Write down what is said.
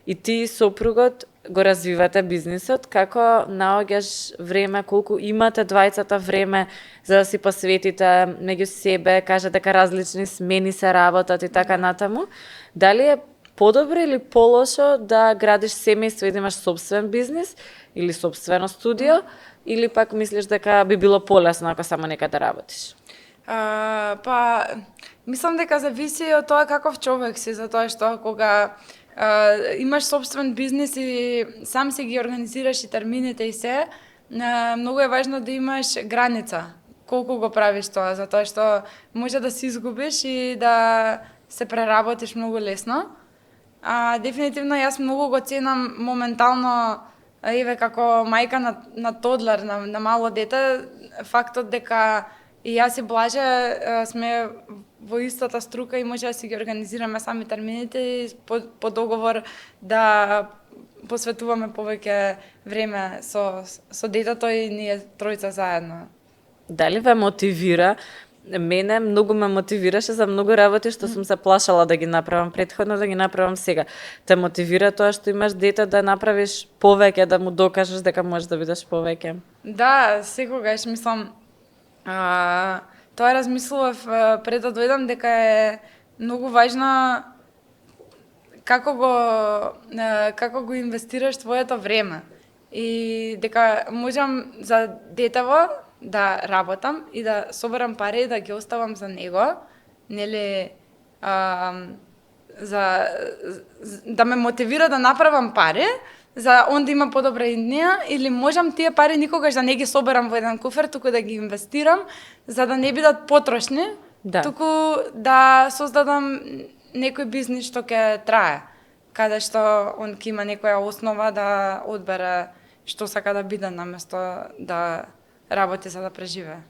И ти и сопругот го развивате бизнисот, како наоѓаш време, колку имате двајцата време за да си посветите меѓу себе, кажа дека различни смени се работат и така натаму. Дали е подобро или полошо да градиш семејство и да имаш собствен бизнис или собствено студио, или пак мислиш дека би било полесно ако само некаде работиш? Па, мислам дека зависи од тоа каков човек си, затоа што кога имаш собствен бизнис и сам си ги организираш и термините и се, многу е важно да имаш граница колку го правиш тоа, затоа што може да се изгубиш и да се преработиш многу лесно. Дефинитивно јас многу го ценам моментално, еве како мајка на тодлер, на мало дете, фактот дека и јас и Блаже сме во истата струка и може да си ги организираме сами термините и по договор да посветуваме повеќе време со детето и ние тројца заедно. Дали ве мотивира? Мене многу ме мотивираше за многу работи што сум се плашала да ги направам претходно, да ги направам сега. Те мотивира тоа што имаш дете да направиш повеќе, да му докажеш дека можеш да бидеш повеќе? Да, секогаш мислам, тоа размислував пред да дојдам дека е многу важно како го инвестираш твоето време и дека можам за детево да работам и да соберам пари и да ги оставам за него, нели, да ме мотивира да направам пари, за он да има подобра иднија, или можам тие пари никогаш да не ги соберам во еден куфер, туку да ги инвестирам, за да не бидат потрошни, туку да создадам некој бизнис што ќе трае, каде што он ќе има некоја основа да одбере што сака да биде наместо да работи за да преживее.